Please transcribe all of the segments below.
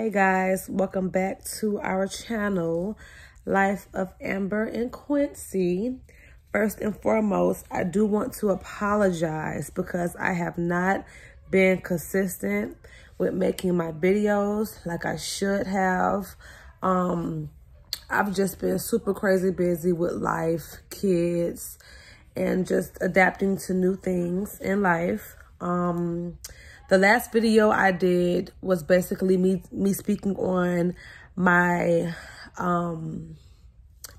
Hey guys, welcome back to our channel, Life of Amber and Quincy. First and foremost, I do want to apologize because I have not been consistent with making my videos like I should have. I've just been super crazy busy with life, kids, and just adapting to new things in life. The last video I did was basically me speaking on my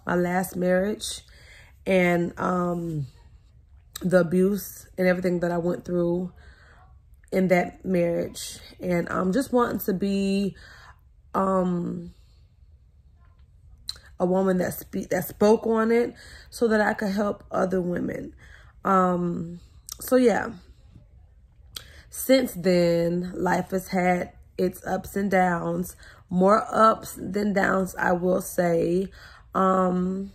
my last marriage and the abuse and everything that I went through in that marriage, and just wanting to be a woman that spoke on it so that I could help other women. So yeah. Since then, life has had its ups and downs, more ups than downs, I will say. I've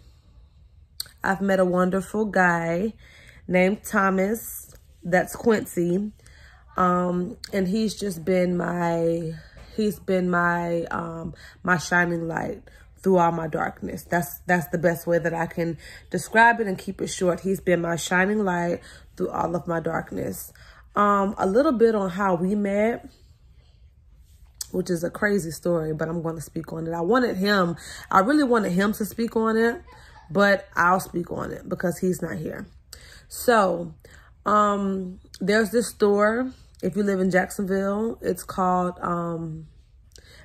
met a wonderful guy named Thomas, that's Quincy. And he's just been my shining light through all my darkness. That's the best way that I can describe it and keep it short. He's been my shining light through all of my darkness. A little bit on how we met, which is a crazy story, but I'm going to speak on it. I really wanted him to speak on it, but I'll speak on it because he's not here. So, there's this store, if you live in Jacksonville, it's called,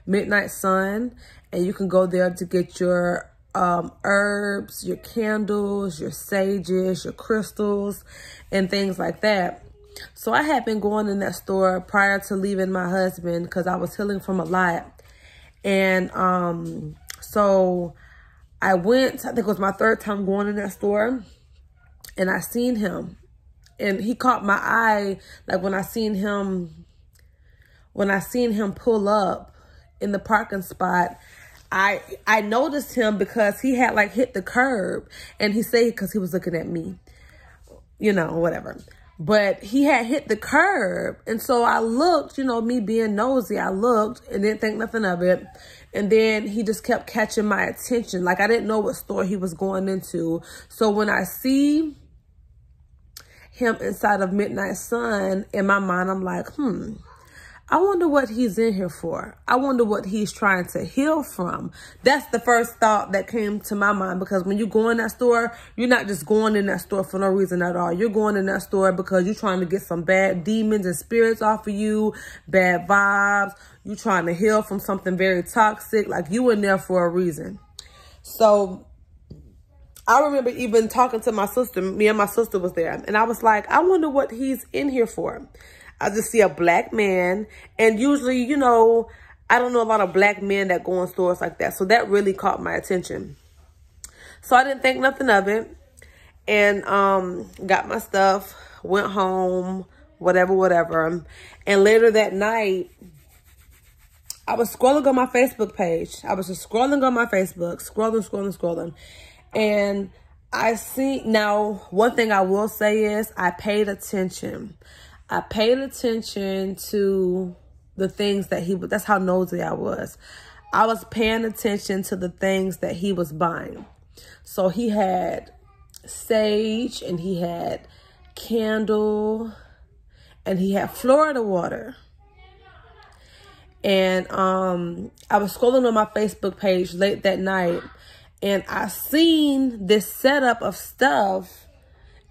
Midnight Sun, and you can go there to get your, herbs, your candles, your sages, your crystals, and things like that. So I had been going in that store prior to leaving my husband because I was healing from a lot. And so I went, I think it was my third time going in that store, and I seen him. And he caught my eye, like when I seen him pull up in the parking spot. I noticed him because he had like hit the curb, and he said because he was looking at me, you know, whatever. But he had hit the curb. And so I looked, you know, me being nosy, I looked and didn't think nothing of it. And then he just kept catching my attention. Like I didn't know what store he was going into. So when I see him inside of Midnight Sun, in my mind, I'm like, I wonder what he's in here for. I wonder what he's trying to heal from. That's the first thought that came to my mind, because when you go in that store, you're not just going in that store for no reason at all. You're going in that store because you're trying to get some bad demons and spirits off of you, bad vibes. You're trying to heal from something very toxic. Like you in there for a reason. So I remember even talking to my sister. Me and my sister was there. And I was like, I wonder what he's in here for. I just see a black man, and usually, you know, I don't know a lot of black men that go in stores like that. So that really caught my attention. So I didn't think nothing of it, and got my stuff, went home, whatever. And later that night, I was scrolling on my Facebook page. I was just scrolling on my Facebook, scrolling. And I see, now, one thing I will say is I paid attention. I paid attention to the things that that's how nosy I was. I was paying attention to the things that he was buying. So he had sage, and he had candle, and he had Florida water. And I was scrolling on my Facebook page late that night, and I seen this setup of stuff.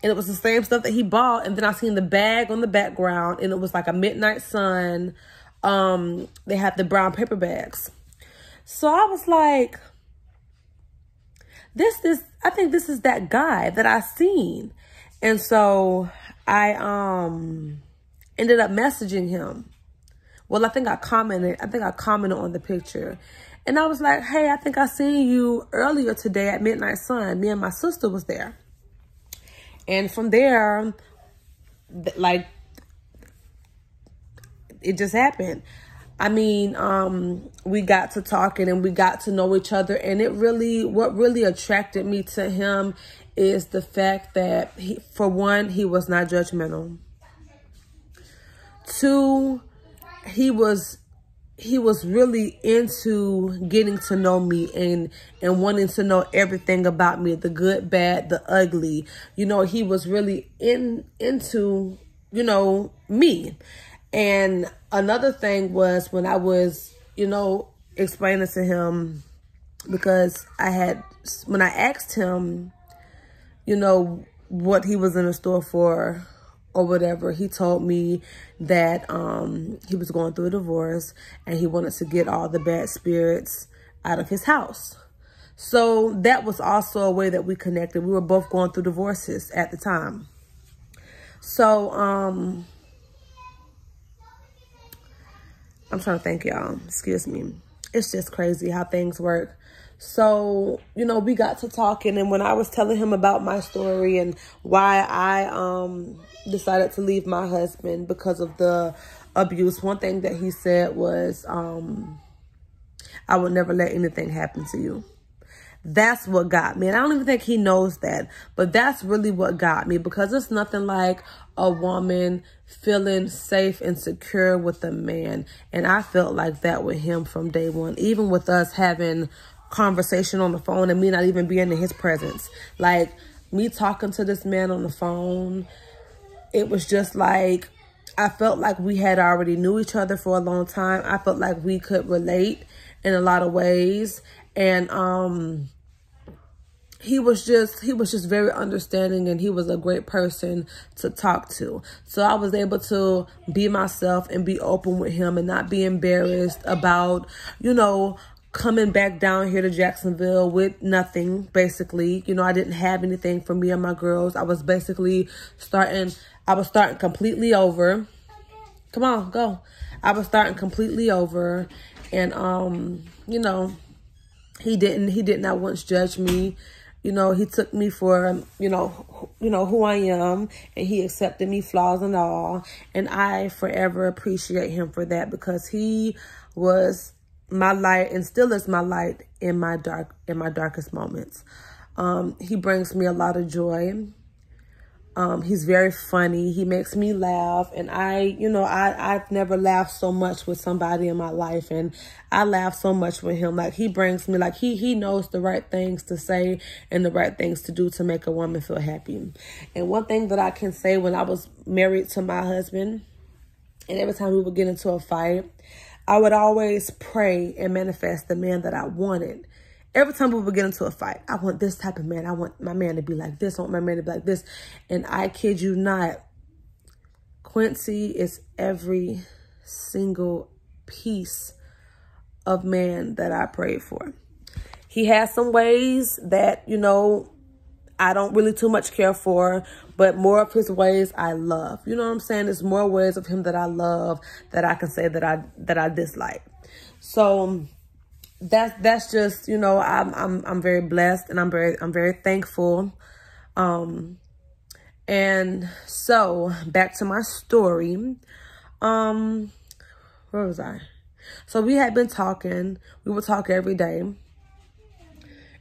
And it was the same stuff that he bought. And then I seen the bag on the background, and it was like a Midnight Sun. They had the brown paper bags. So I was like, I think this is that guy that I seen. And so I ended up messaging him. Well, I think I commented on the picture. And I was like, hey, I think I seen you earlier today at Midnight Sun. Me and my sister was there. And from there, like, it just happened. I mean, we got to talking and we got to know each other. And what really attracted me to him is the fact that, for one, he was not judgmental. Two, he was he was really into getting to know me and wanting to know everything about me, the good, bad, the ugly. You know, he was really into, you know, me. And another thing was when I was, you know, explaining to him, because when I asked him, you know, what he was in the store for or whatever, he told me that he was going through a divorce and he wanted to get all the bad spirits out of his house. So that was also a way that we connected. We were both going through divorces at the time. So I'm trying to think, y'all. Excuse me. It's just crazy how things work. So, you know, we got to talking, and when I was telling him about my story and why I decided to leave my husband because of the abuse, one thing that he said was, I would never let anything happen to you. That's what got me. And I don't even think he knows that, but that's really what got me, because it's nothing like a woman feeling safe and secure with a man. And I felt like that with him from day one, even with us having conversation on the phone and me not even being in his presence. Like, me talking to this man on the phone, it was just like, I felt like we had already knew each other for a long time. I felt like we could relate in a lot of ways. And he was just very understanding, and he was a great person to talk to. So I was able to be myself and be open with him and not be embarrassed about, you know, coming back down here to Jacksonville with nothing, basically. You know, I didn't have anything for me and my girls. I was basically starting completely over. Come on, go. I was starting completely over. And, you know, he did not once judge me. You know, he took me for, you know, who I am, and he accepted me, flaws and all. And I forever appreciate him for that, because he was my light and still is my light in my darkest moments. He brings me a lot of joy. He's very funny. He makes me laugh. And I've never laughed so much with somebody in my life. And I laugh so much with him. Like, he brings me, like, he knows the right things to say and the right things to do to make a woman feel happy. And one thing that I can say, when I was married to my husband, and every time we would get into a fight, I would always pray and manifest the man that I wanted. Every time we would get into a fight, I want this type of man. I want my man to be like this. I want my man to be like this. And I kid you not, Quincy is every single piece of man that I prayed for. He has some ways that, you know, I don't really too much care for, but more of his ways I love. You know what I'm saying? There's more ways of him that I love that I can say that I dislike. So that's just, you know, I'm very blessed, and I'm very thankful. And so back to my story. Where was I? So we had been talking. We would talk every day.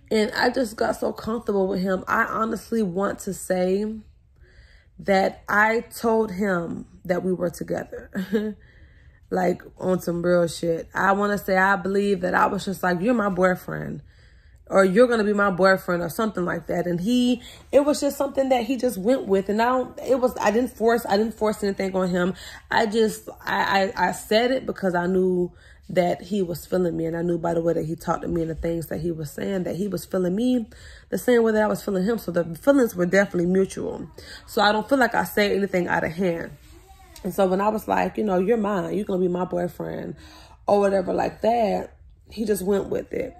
And I just got so comfortable with him. I honestly want to say that I told him that we were together. Like, on some real shit. I want to say I believe that I was just like, you're my boyfriend, or you're going to be my boyfriend, or something like that. And it was just something that he just went with. And I didn't force anything on him. I said it because I knew that he was feeling me. And I knew by the way that he talked to me and the things that he was saying that he was feeling me the same way that I was feeling him. So the feelings were definitely mutual. So I don't feel like I said anything out of hand. And so when I was like, you know, you're mine, you're going to be my boyfriend, or whatever like that, he just went with it.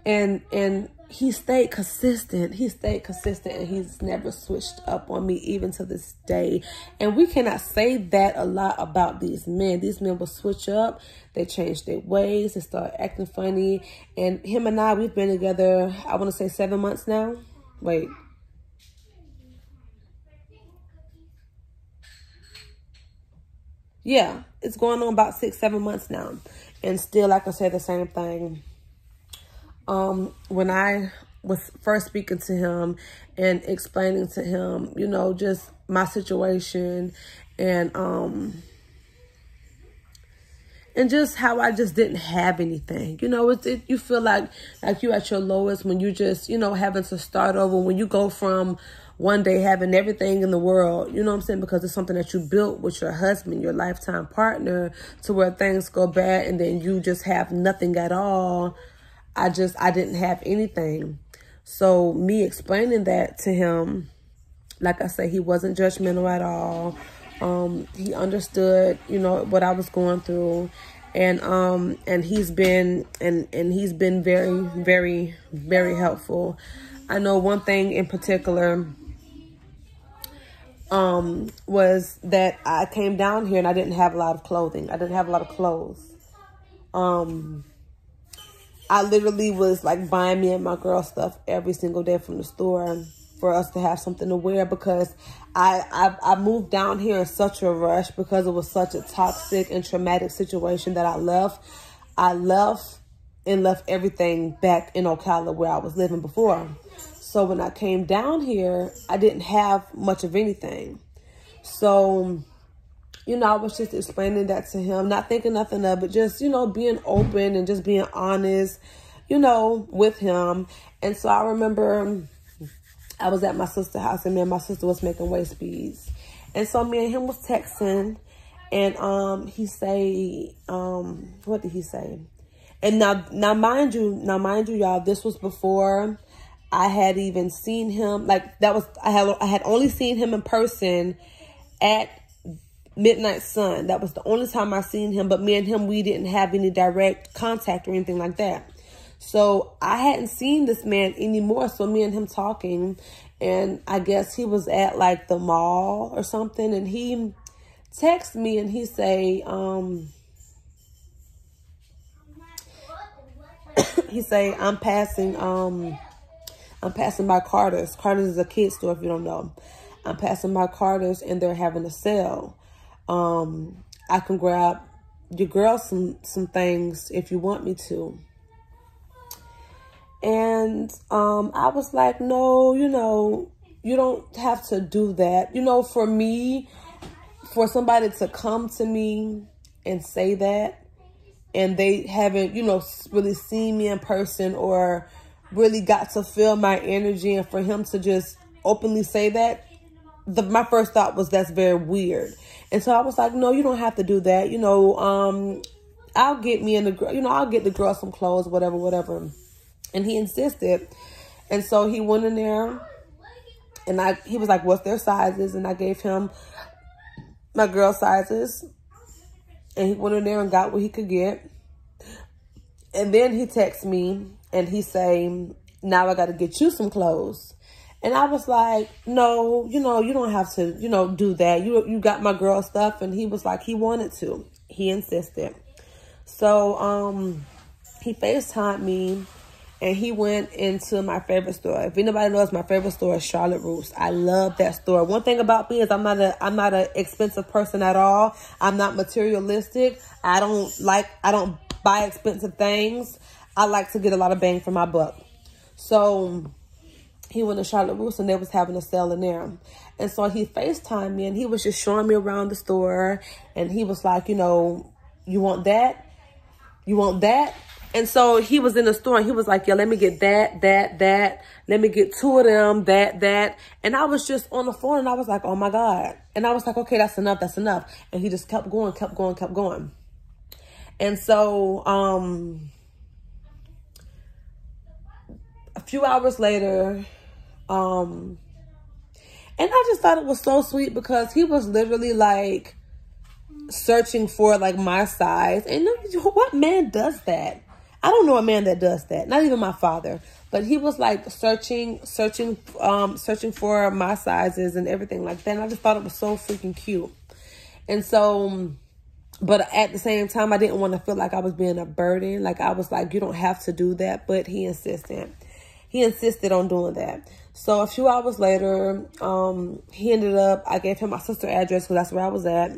And he stayed consistent. He stayed consistent, and he's never switched up on me, even to this day. And we cannot say that a lot about these men. These men will switch up. They change their ways. They start acting funny. And him and I, we've been together, I want to say 7 months now. Wait. Yeah, it's going on about 6-7 months now. And still, like I said, the same thing. When I was first speaking to him and explaining to him, you know, just my situation, and and just how I just didn't have anything. You know, you feel like you at your lowest when you just, you know, having to start over, when you go from one day having everything in the world, you know what I'm saying? Because it's something that you built with your husband, your lifetime partner, to where things go bad and then you just have nothing at all. I didn't have anything. So me explaining that to him, like I said, he wasn't judgmental at all. He understood, you know, what I was going through. And he's been very, very, very helpful. I know one thing in particular was that I came down here and I didn't have a lot of clothing. I didn't have a lot of clothes. I literally was like buying me and my girl stuff every single day from the store for us to have something to wear, because I moved down here in such a rush because it was such a toxic and traumatic situation that I left and left everything back in Ocala where I was living before. So when I came down here, I didn't have much of anything. So, you know, I was just explaining that to him, not thinking nothing of it, just, you know, being open and just being honest, you know, with him. And so I remember I was at my sister's house and me and my sister was making waist beads. And so me and him was texting, and he say, what did he say? And now mind you, y'all, this was before I had even seen him. Like, that was, I had only seen him in person at Midnight Sun. That was the only time I seen him. But me and him, we didn't have any direct contact or anything like that. So I hadn't seen this man anymore. So me and him talking, and I guess he was at like the mall or something, and he texted me and he say, he say, I'm passing by Carter's. Carter's is a kid's store, if you don't know. I'm passing by Carter's and they're having a sale. I can grab your girl some things if you want me to. And I was like, no, you know, you don't have to do that. You know, for me, for somebody to come to me and say that, and they haven't, you know, really seen me in person or really got to feel my energy, and for him to just openly say that, my first thought was, that's very weird. And so I was like, no, you don't have to do that. You know, I'll get me and the girl, you know, I'll get the girl some clothes, whatever. And he insisted. And so he went in there and he was like, what's their sizes? And I gave him my girl sizes. And he went in there and got what he could get. And then he texted me and he say, now I got to get you some clothes. And I was like, no, you know, you don't have to, you know, do that. You got my girl stuff. And he was like, he wanted to. He insisted. So he FaceTimed me. And he went into my favorite store. If anybody knows, my favorite store is Charlotte Russe. I love that store. One thing about me is I'm not an expensive person at all. I'm not materialistic. I don't buy expensive things. I like to get a lot of bang for my buck. So he went to Charlotte Russe and they was having a sale in there. And so he FaceTimed me and he was just showing me around the store. And he was like, you know, you want that? You want that? And so he was in the store and he was like, yeah, let me get that. Let me get two of them, that. And I was just on the phone and I was like, oh my God. And I was like, okay, that's enough. And he just kept going. And so a few hours later, and I just thought it was so sweet because he was literally like searching for like my size. And what man does that? I don't know a man that does that. Not even my father. But he was like searching for my sizes and everything like that. And I just thought it was so freaking cute. And so, but at the same time, I didn't want to feel like I was being a burden. Like I was like, you don't have to do that. But he insisted. He insisted on doing that. So a few hours later, he ended up, I gave him my sister's address because that's where I was at.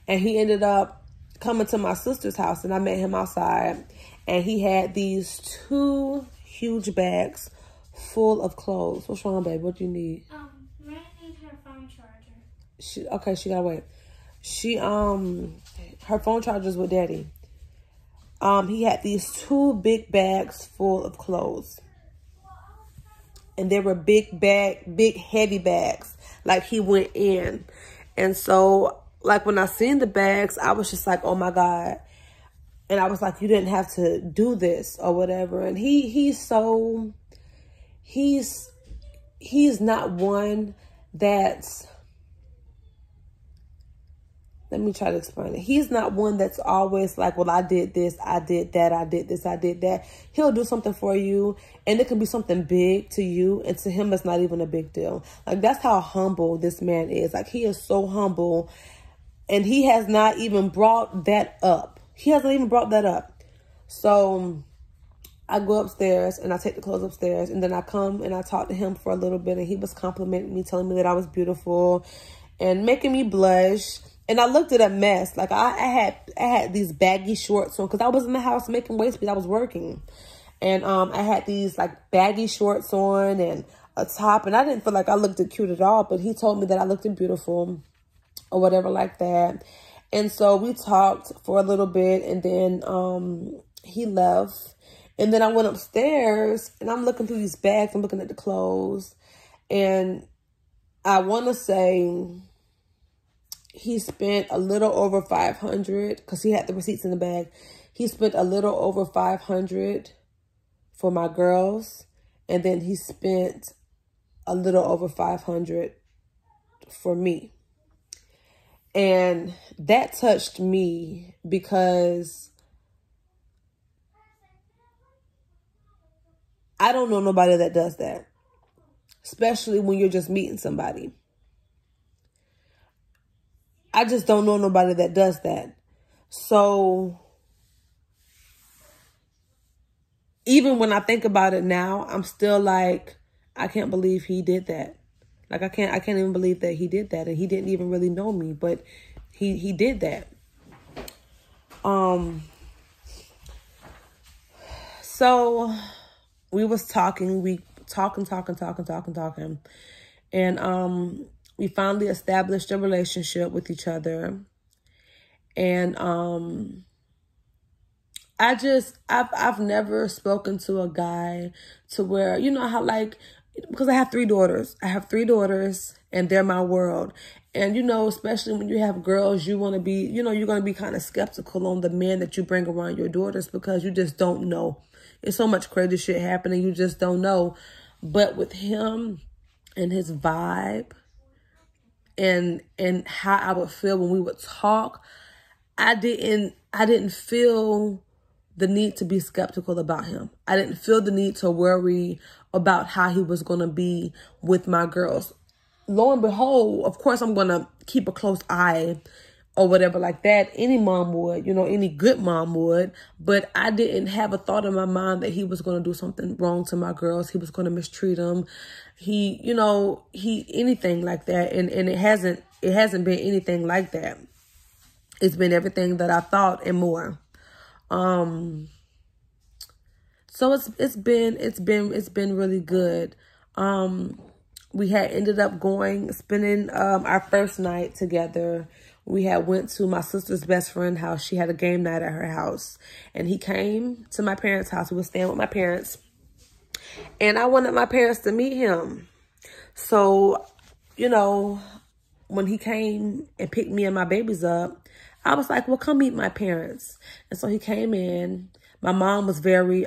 And he ended up coming to my sister's house and I met him outside. And he had these 2 huge bags full of clothes. What's wrong, babe? What do you need? Ray needs her phone charger. She gotta wait. Her phone charger's with Daddy. he had these 2 big bags full of clothes. And they were big heavy bags. Like he went in. And so like when I seen the bags, I was just like, oh my God. And I was like, you didn't have to do this or whatever. And he's not one that's, let me try to explain it. He's not one that's always like, well, I did this, I did that, I did this, I did that. He'll do something for you, and it can be something big to you, and to him, it's not even a big deal. Like, that's how humble this man is. Like, he is so humble, and he has not even brought that up. He hasn't even brought that up. So I go upstairs, and I take the clothes upstairs, and then I come, and I talk to him for a little bit, and he was complimenting me, telling me that I was beautiful, and making me blush. And I looked at a mess. Like I had these baggy shorts on because I was in the house making waist beads. I was working. And I had these like baggy shorts on and a top. And I didn't feel like I looked cute at all. But he told me that I looked beautiful or whatever like that. And so we talked for a little bit. And then he left. And then I went upstairs. And I'm looking through these bags. I'm looking at the clothes. And I want to say he spent a little over $500 because he had the receipts in the bag. He spent a little over $500 for my girls. And then he spent a little over $500 for me. And that touched me because I don't know nobody that does that, especially when you're just meeting somebody. I just don't know nobody that does that. So even when I think about it now, I'm still like, I can't believe he did that. Like I can't even believe that he did that. And he didn't even really know me, but he did that. So we was talking, talking. And we finally established a relationship with each other. And I've never spoken to a guy to where, you know how like, because I have 3 daughters. I have 3 daughters and they're my world. And, you know, especially when you have girls, you want to be, you know, you're going to be kind of skeptical on the men that you bring around your daughters because you just don't know. There's so much crazy shit happening. You just don't know. But with him and his vibe, and how I would feel when we would talk, I didn't feel the need to be skeptical about him. I didn't feel the need to worry about how he was going to be with my girls. Lo and behold, of course, I'm going to keep a close eye or whatever like that. Any mom would, you know, any good mom would. But I didn't have a thought in my mind that he was going to do something wrong to my girls. He was going to mistreat them. He, you know, anything like that. And it hasn't been anything like that. It's been everything that I thought and more. So it's been really good. We had ended up spending our first night together. We had went to my sister's best friend's house. She had a game night at her house. And he came to my parents' house. We were staying with my parents. And I wanted my parents to meet him. So, you know, when he came and picked me and my babies up, I was like, well, come meet my parents. And so he came in. My mom was very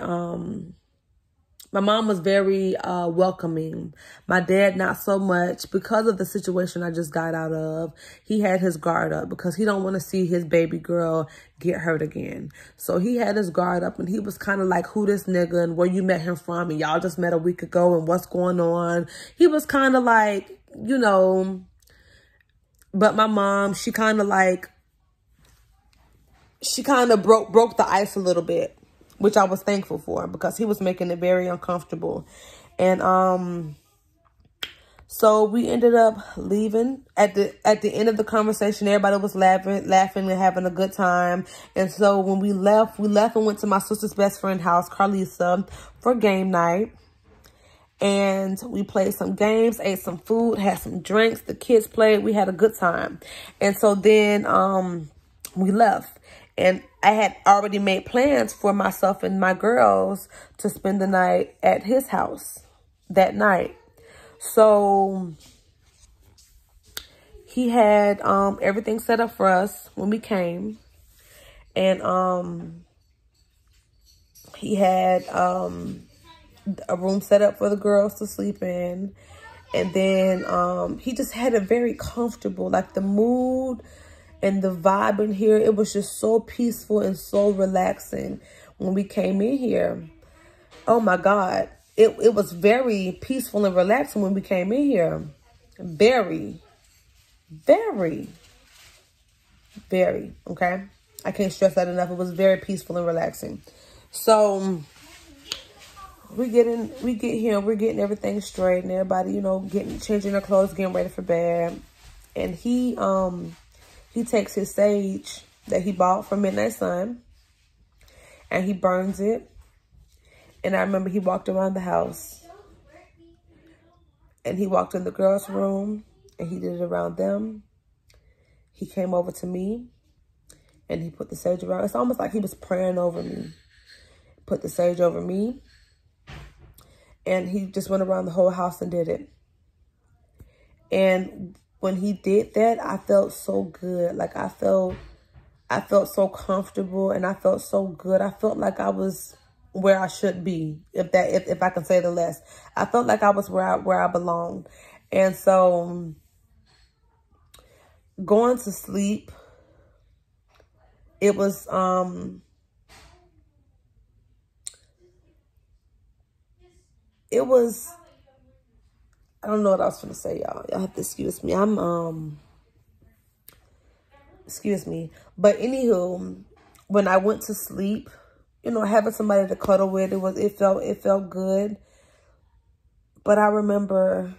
welcoming. My dad, not so much, because of the situation I just got out of. He had his guard up because he don't want to see his baby girl get hurt again. So he had his guard up and he was kind of like, who this nigga and where you met him from? And y'all just met a week ago and what's going on? He was kind of like, you know, but my mom, she kind of broke the ice a little bit, which I was thankful for because he was making it very uncomfortable. And so we ended up leaving. At the end of the conversation, everybody was laughing and having a good time. And so when we left and went to my sister's best friend's house, Carlisa, for game night. And we played some games, ate some food, had some drinks. The kids played. We had a good time. And so then we left. And I had already made plans for myself and my girls to spend the night at his house that night. So he had everything set up for us when we came. And he had a room set up for the girls to sleep in. And then he just had it very comfortable. Like the mood and the vibe in here, it was just so peaceful and so relaxing when we came in here. Oh my God. It was very peaceful and relaxing when we came in here. Very, very, very, okay? I can't stress that enough. It was very peaceful and relaxing. So we get here, we're getting everything straight and everybody, you know, changing their clothes, getting ready for bed. And he takes his sage that he bought from Midnight Sun and he burns it. And I remember he walked around the house and he walked in the girls' room and he did it around them. He came over to me and he put the sage around. It's almost like he was praying over me. Put the sage over me. And he just went around the whole house and did it. And when he did that, I felt so good. Like I felt so comfortable and I felt so good. I felt like I was where I should be, if I can say the less. I felt like I was where I belonged. And so going to sleep, it was I don't know what I was gonna say, y'all. Y'all have to excuse me. Excuse me. But anywho, when I went to sleep, you know, having somebody to cuddle with, it felt good. But I remember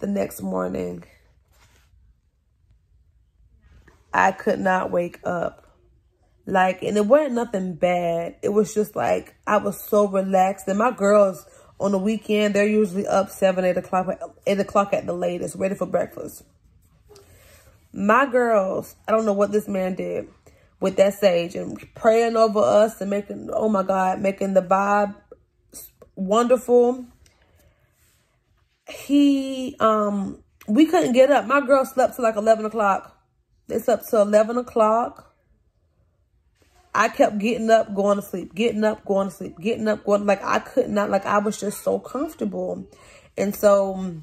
the next morning, I could not wake up. Like, and it wasn't nothing bad. It was just like, I was so relaxed. And my girls on the weekend, they're usually up 7, 8 o'clock at the latest, ready for breakfast. My girls, I don't know what this man did with that sage and praying over us and making, oh my God, making the vibe wonderful. We couldn't get up. My girls slept till like 11 o'clock. They slept till 11 o'clock. I kept getting up, going to sleep, getting up, going to sleep, getting up, going, like I could not, like I was just so comfortable. And so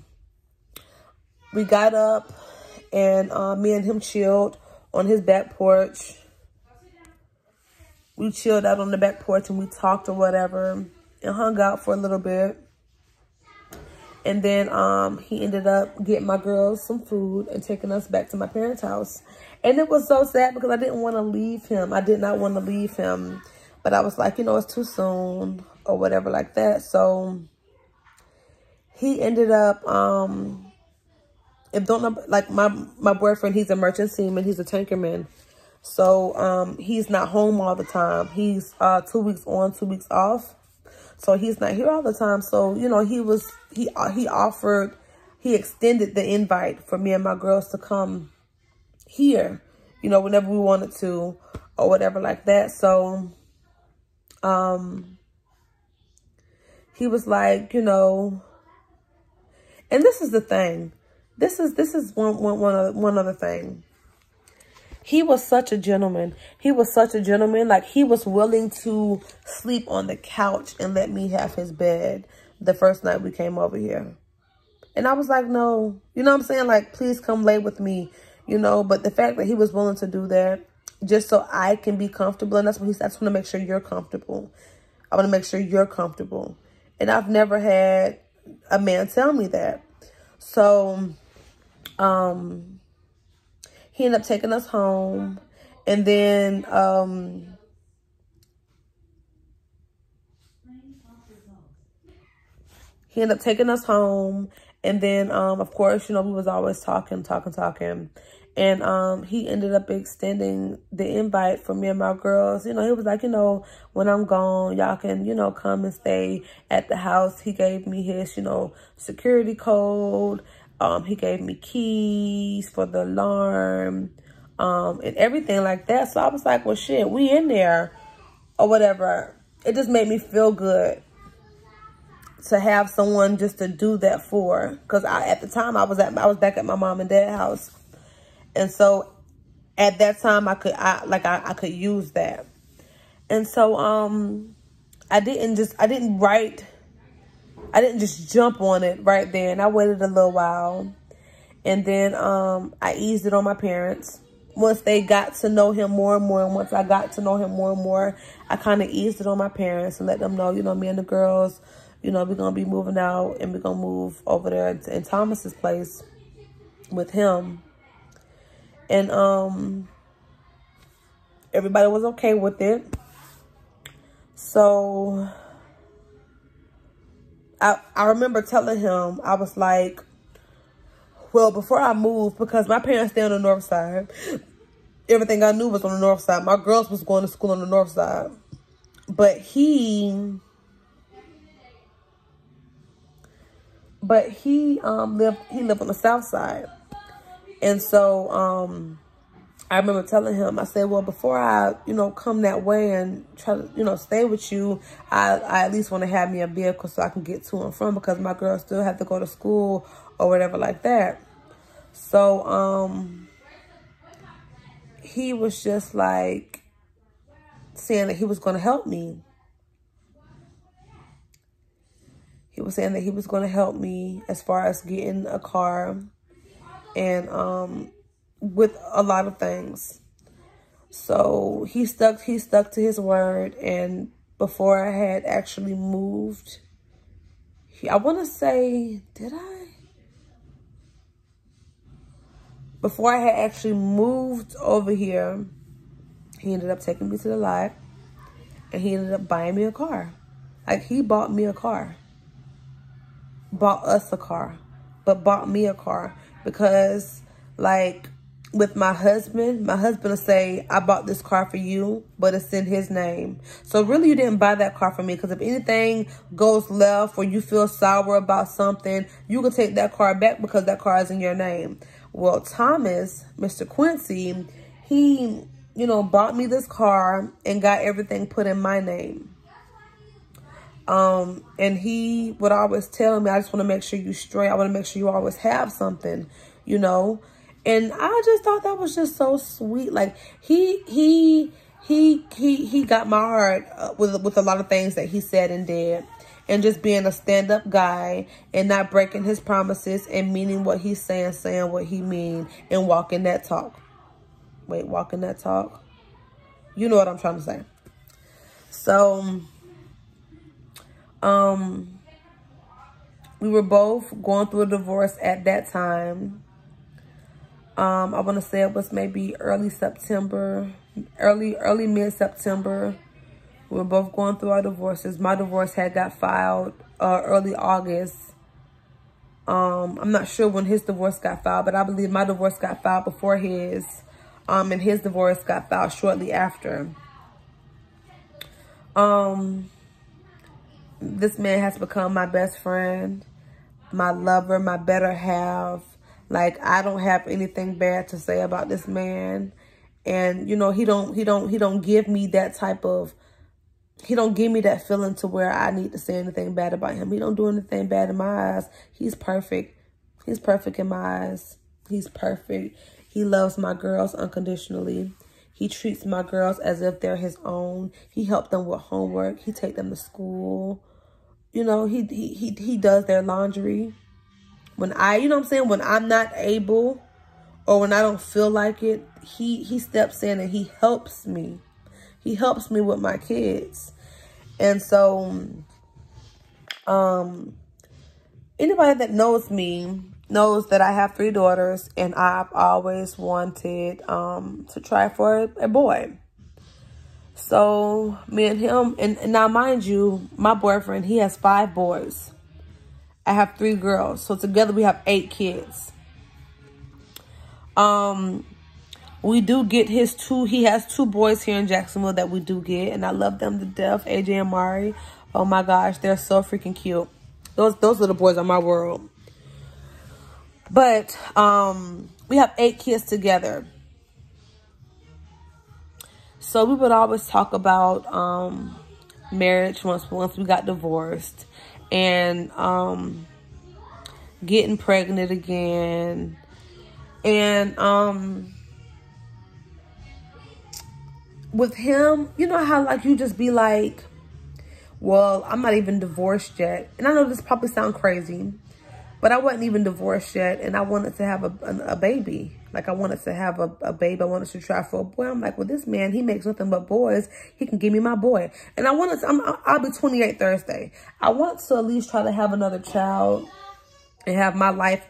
we got up and me and him chilled on his back porch. We chilled out on the back porch and we talked or whatever and hung out for a little bit. And then he ended up getting my girls some food and taking us back to my parents' house. And it was so sad because I didn't want to leave him. I did not want to leave him. But I was like, you know, it's too soon or whatever like that. So he ended up, if don't know, like my boyfriend, he's a merchant seaman. He's a tankerman. So he's not home all the time. He's 2 weeks on, 2 weeks off. So he's not here all the time. So, you know, he extended the invite for me and my girls to come here, you know, whenever we wanted to or whatever like that. So he was like, you know, and this is the thing. This is one other thing. He was such a gentleman. He was such a gentleman. Like, he was willing to sleep on the couch and let me have his bed the first night we came over here. And I was like, no. You know what I'm saying? Like, please come lay with me, you know. But the fact that he was willing to do that just so I can be comfortable. And that's what he said. I just want to make sure you're comfortable. I want to make sure you're comfortable. And I've never had a man tell me that. So, he ended up taking us home. And then he ended up taking us home. And then, of course, you know, we was always talking. And he ended up extending the invite for me and my girls. You know, he was like, you know, when I'm gone, y'all can, you know, come and stay at the house. He gave me his, you know, security code. He gave me keys for the alarm. and everything like that. So I was like, well, shit, we in there or whatever. It just made me feel good to have someone just to do that for. Because at the time I was back at my mom and dad's house, and so at that time I could use that. And so I didn't just jump on it right then. I waited a little while, and then I eased it on my parents. Once they got to know him more and more, and once I got to know him more and more, I kind of eased it on my parents and let them know, you know, me and the girls, you know, we're going to be moving out, and we're going to move over there in Thomas's place with him. And everybody was okay with it. So I remember telling him, I was like, well, before I moved, because my parents stay on the north side, everything I knew was on the north side. My girls was going to school on the north side. But he lived on the south side. And so I remember telling him, I said, well, before I, you know, come that way and try to, you know, stay with you, I at least want to have me a vehicle so I can get to and from, because my girls still have to go to school or whatever like that. So he was just like saying that he was going to help me. He was saying that he was going to help me as far as getting a car and with a lot of things. So he stuck to his word. And before I had actually moved, I want to say, did I? Before I had actually moved over here, he ended up taking me to the lot, and he ended up buying me a car. Like, he bought me a car. Bought us a car, but bought me a car. Because, like, with my husband will say, I bought this car for you, but it's in his name. So really, you didn't buy that car for me, because if anything goes left or you feel sour about something, you can take that car back because that car is in your name. Well, Thomas, Mr. Quincy, he, you know, bought me this car and got everything put in my name. And he would always tell me, I just want to make sure you straight. I want to make sure you always have something, you know. And I just thought that was just so sweet. Like, he got my heart with a lot of things that he said and did. And just being a stand-up guy and not breaking his promises and meaning what he's saying what he mean, and walking that talk. Wait, walking that talk? You know what I'm trying to say. So, we were both going through a divorce at that time. I want to say it was maybe early September, early mid-September. We were both going through our divorces. My divorce had got filed early August. I'm not sure when his divorce got filed, but I believe my divorce got filed before his. And his divorce got filed shortly after. This man has become my best friend, my lover, my better half. Like, I don't have anything bad to say about this man. And, you know, he don't give me that type of, he don't give me that feeling to where I need to say anything bad about him. He don't do anything bad in my eyes. He's perfect. He's perfect in my eyes. He's perfect. He loves my girls unconditionally. He treats my girls as if they're his own. He helps them with homework. He takes them to school. You know, he does their laundry. When you know what I'm saying, when I'm not able or when I don't feel like it, he steps in and he helps me. He helps me with my kids. And so, anybody that knows me knows that I have 3 daughters, and I've always wanted to try for a boy. So me and him, and now mind you, my boyfriend, he has 5 boys. I have 3 girls. So together we have 8 kids. We do get he has 2 boys here in Jacksonville that we do get, and I love them to death, AJ and Mari. Oh my gosh, they're so freaking cute. Those little boys are my world. But we have 8 kids together. So we would always talk about marriage once we got divorced, and getting pregnant again, and with him, you know how like you just be like, well, I'm not even divorced yet. And I know this probably sounds crazy, but I wasn't even divorced yet, and I wanted to have a baby. Like, I wanted to have a baby. I wanted to try for a boy. I'm like, well, this man, he makes nothing but boys. He can give me my boy. And I wanted to, I'll be 28 Thursday. I want to at least try to have another child and have my life,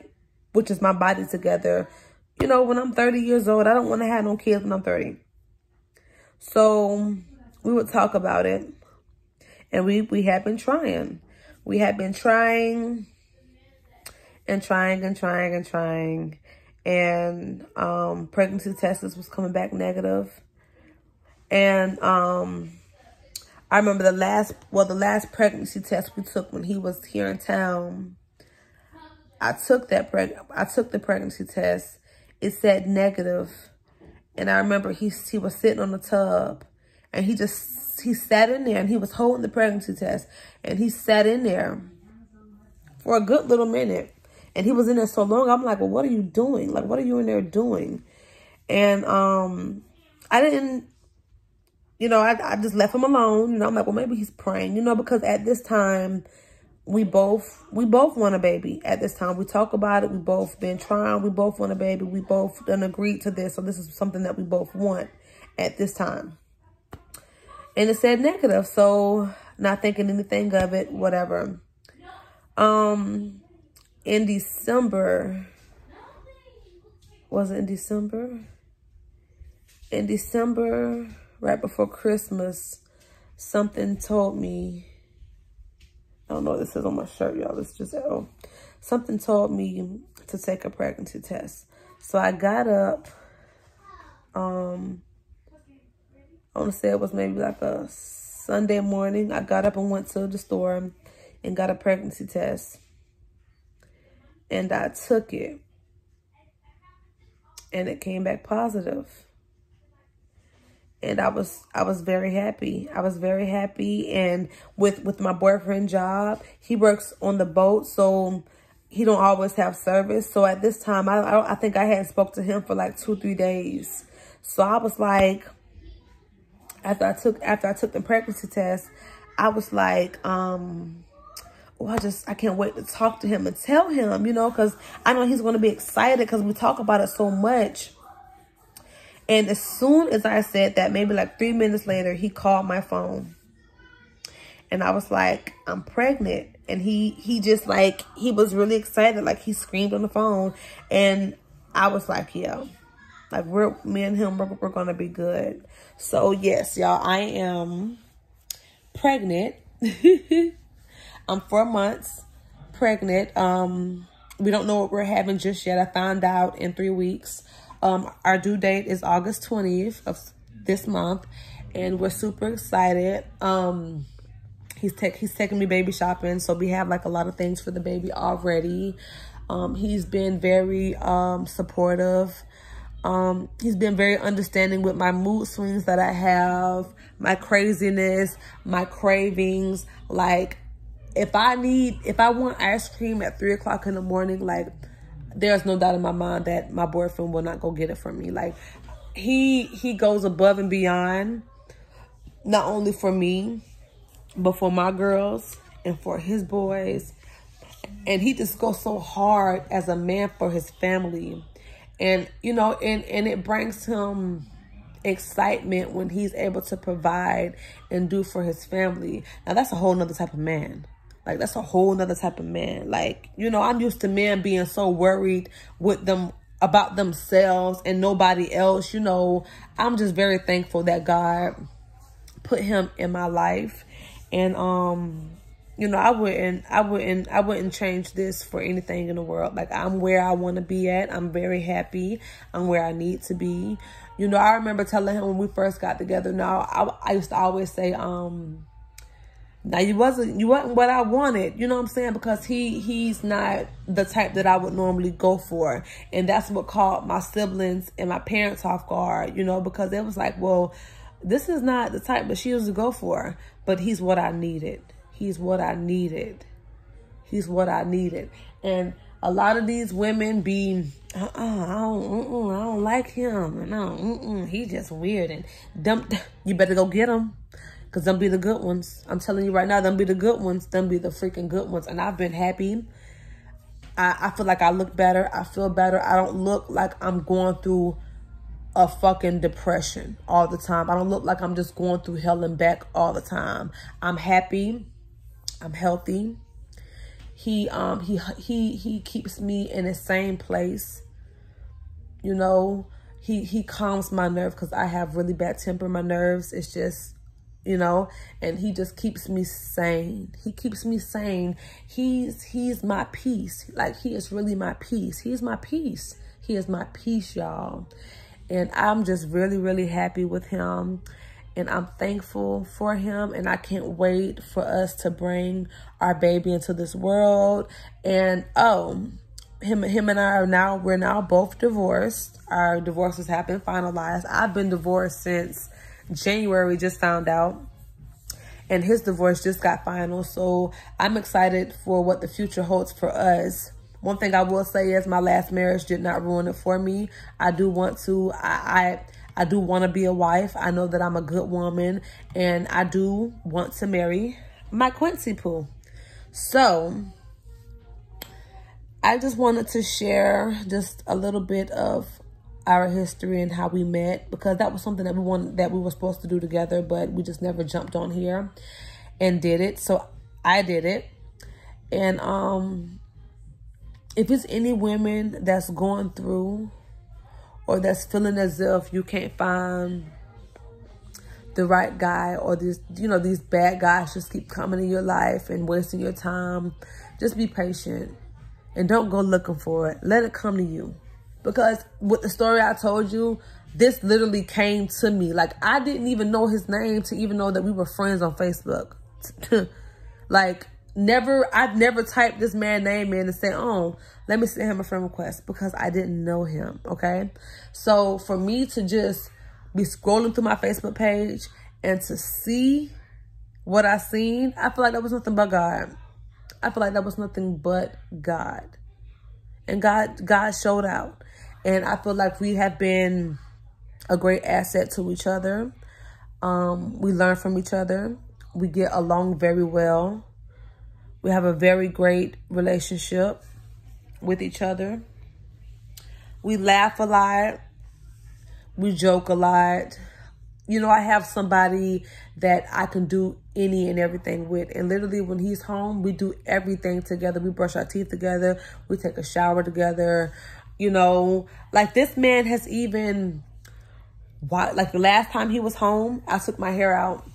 which is my body, together. You know, when I'm 30 years old, I don't want to have no kids when I'm 30. So we would talk about it. And we had been trying. We had been trying and trying and trying and trying. And pregnancy tests was coming back negative. And I remember the last pregnancy test we took when he was here in town. I took the pregnancy test. It said negative. And I remember he was sitting on the tub, and he sat in there, and he was holding the pregnancy test, and he sat in there for a good little minute. And he was in there so long, I'm like, well, what are you doing? Like, what are you in there doing? And I didn't, you know, I just left him alone. You know, I'm like, well, maybe he's praying, you know, because at this time, we both want a baby. At this time, we talk about it. We both been trying. We both want a baby. We both done agreed to this. So this is something that we both want at this time. And it said negative. So not thinking anything of it, whatever. In December, was it in December? In December, right before Christmas, something told me, I don't know what this is on my shirt, y'all. It's just, something told me to take a pregnancy test. So I got up, I want to say it was maybe like a Sunday morning. I got up and went to the store and got a pregnancy test. And I took it. And it came back positive. And I was very happy. I was very happy. And with my boyfriend's job, he works on the boat, so he don't always have service. So at this time, I think I hadn't spoke to him for like 2-3 days. So I was like, after I took the pregnancy test, I was like, I can't wait to talk to him and tell him, you know, because I know he's going to be excited because we talk about it so much. And as soon as I said that, maybe like 3 minutes later, he called my phone. And I was like, I'm pregnant. And he just like, he was really excited. Like, he screamed on the phone. And I was like, yeah, like me and him, we're going to be good. So yes, y'all, I am pregnant. I'm 4 months pregnant. We don't know what we're having just yet. I found out in 3 weeks. Our due date is August 20th of this month, and we're super excited. He's taking me baby shopping, so we have like a lot of things for the baby already. He's been very supportive. He's been very understanding with my mood swings that I have, my craziness, my cravings. Like, if I want ice cream at 3 o'clock in the morning, like, there's no doubt in my mind that my boyfriend will not go get it for me. Like, he goes above and beyond, not only for me, but for my girls and for his boys. And he just goes so hard as a man for his family. And, you know, and it brings him excitement when he's able to provide and do for his family. Now, that's a whole nother type of man. Like, that's a whole nother type of man. Like, you know, I'm used to men being so worried with them about themselves and nobody else. You know, I'm just very thankful that God put him in my life. And, you know, I wouldn't change this for anything in the world. Like, I'm where I want to be at. I'm very happy. I'm where I need to be. You know, I remember telling him when we first got together. Now, I used to always say, now you wasn't what I wanted, you know what I'm saying? Because he's not the type that I would normally go for. And that's what caught my siblings and my parents off guard, you know, because it was like, well, This is not the type that she used to go for, but he's what I needed. He's what I needed. He's what I needed. And a lot of these women be, I don't like him. No, he just weird and dumb. You better go get him, because them be the good ones. I'm telling you right now, them be the good ones. Them be the freaking good ones. And I've been happy. I feel like I look better. I feel better. I don't look like I'm going through a fucking depression all the time. I don't look like I'm just going through hell and back all the time. I'm happy. I'm healthy. He keeps me in the same place. You know, he calms my nerve, because I have really bad temper. My nerves, it's just, you know, and he just keeps me sane. He keeps me sane. He's my peace. Like, he is really my peace. He's my peace. He is my peace, y'all. And I'm just really, really happy with him. And I'm thankful for him. And I can't wait for us to bring our baby into this world. And, him and I we're now both divorced. Our divorces have been finalized. I've been divorced since January, just found out. And his divorce just got final. So I'm excited for what the future holds for us. One thing I will say is my last marriage did not ruin it for me. I do want to, I do want to be a wife. I know that I'm a good woman, and I do want to marry my Quincy poo. So I just wanted to share just a little bit of our history and how we met, because that was something that we were supposed to do together, but we just never jumped on here and did it. So I did it. And if it's any women that's going through or that's feeling as if you can't find the right guy, or these, you know, these bad guys just keep coming in your life and wasting your time, just be patient and don't go looking for it. Let it come to you. Because with the story I told you, this literally came to me. Like, I didn't even know his name to even know that we were friends on Facebook. Like, I've never typed this man's name in and said, oh, let me send him a friend request, because I didn't know him, okay? So for me to just be scrolling through my Facebook page and to see what I seen, I feel like that was nothing but God. I feel like that was nothing but God. And God showed out. And I feel like we have been a great asset to each other. We learn from each other. We get along very well. We have a very great relationship with each other. We laugh a lot. We joke a lot. You know, I have somebody that I can do any and everything with. And literally when he's home, we do everything together. We brush our teeth together. We take a shower together. You know, like this man has even, like the last time he was home, I took my hair out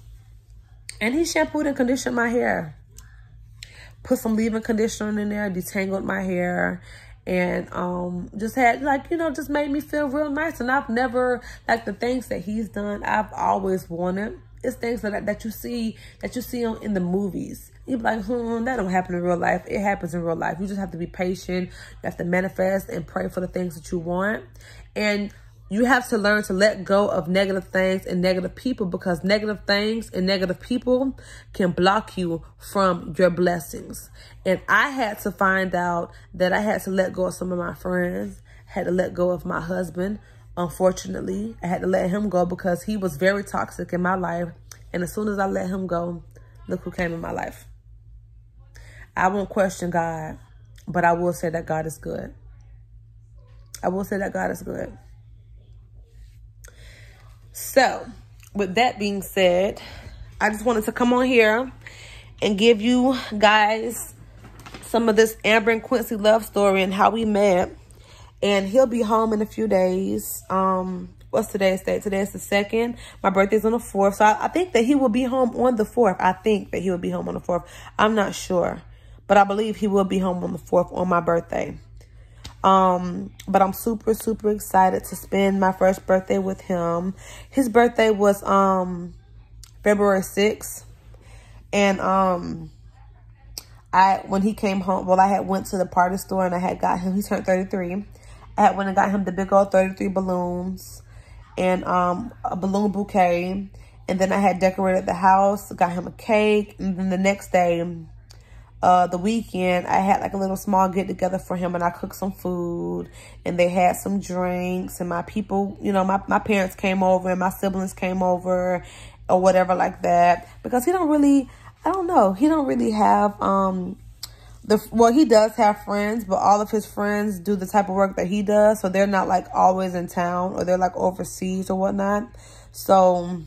and he shampooed and conditioned my hair. Put some leave-in conditioner in there, detangled my hair, and just had, like, you know, just made me feel real nice. And I've never, like, the things that he's done, I've always wanted. It's things that you see in the movies. You're like, that don't happen in real life. It happens in real life. You just have to be patient. You have to manifest and pray for the things that you want. And you have to learn to let go of negative things and negative people, because negative things and negative people can block you from your blessings. And I had to find out that I had to let go of some of my friends, had to let go of my husband. Unfortunately, I had to let him go because he was very toxic in my life. And as soon as I let him go, look who came in my life. I won't question God, but I will say that God is good. I will say that God is good. So, with that being said, I just wanted to come on here and give you guys some of this Amber and Quincy love story and how we met. And he'll be home in a few days. What's today's date? Today's the 2nd. My birthday's on the 4th. So I think that he will be home on the 4th. I think that he will be home on the 4th. I'm not sure. But I believe he will be home on the 4th on my birthday. But I'm super, super excited to spend my first birthday with him. His birthday was, February 6th. And, when he came home, well, I had went to the party store and I had got him, he turned 33. I had went and got him the big old 33 balloons. and a balloon bouquet. And then I had decorated the house, got him a cake. And then the next day, the weekend, I had like a little small get together for him, and I cooked some food, and they had some drinks, and my people, you know, my parents came over, and my siblings came over, or whatever like that. Because he don't really, I don't know, he don't really have, well, he does have friends, but all of his friends do the type of work that he does. So they're not like always in town, or they're like overseas or whatnot. So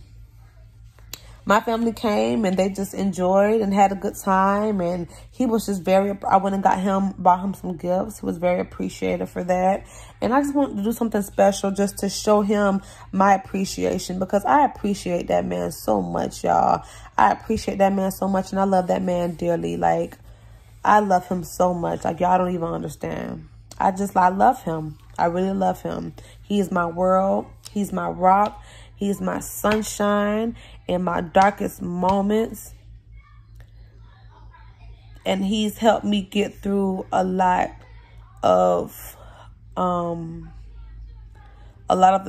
my family came, and they just enjoyed and had a good time. And he was just I went and bought him some gifts. He was very appreciative for that. And I just wanted to do something special just to show him my appreciation, because I appreciate that man so much, y'all. I appreciate that man so much, and I love that man dearly. Like, I love him so much. Like, y'all don't even understand. I love him. I really love him. He is my world. He's my rock. He's my sunshine in my darkest moments. And he's helped me get through a lot of the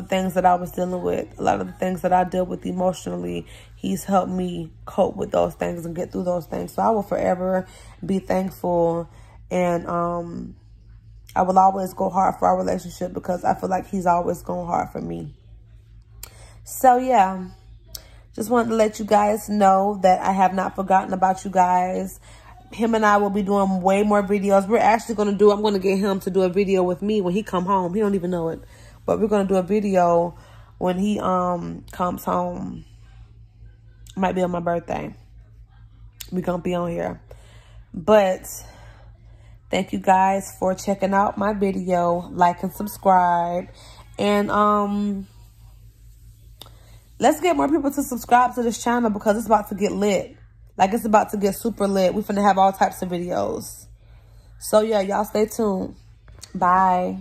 things that I was dealing with, a lot of the things that I dealt with emotionally. He's helped me cope with those things and get through those things. So I will forever be thankful. And I will always go hard for our relationship, because I feel like he's always going hard for me. So yeah, just wanted to let you guys know that I have not forgotten about you guys. Him and I will be doing way more videos. We're actually I'm going to get him to do a video with me when he come home. He don't even know it. But we're going to do a video when he comes home. Might be on my birthday. We're going to be on here. But thank you guys for checking out my video. Like and subscribe. And let's get more people to subscribe to this channel, because it's about to get lit. Like, it's about to get super lit. We're finna have all types of videos. So yeah, y'all stay tuned. Bye.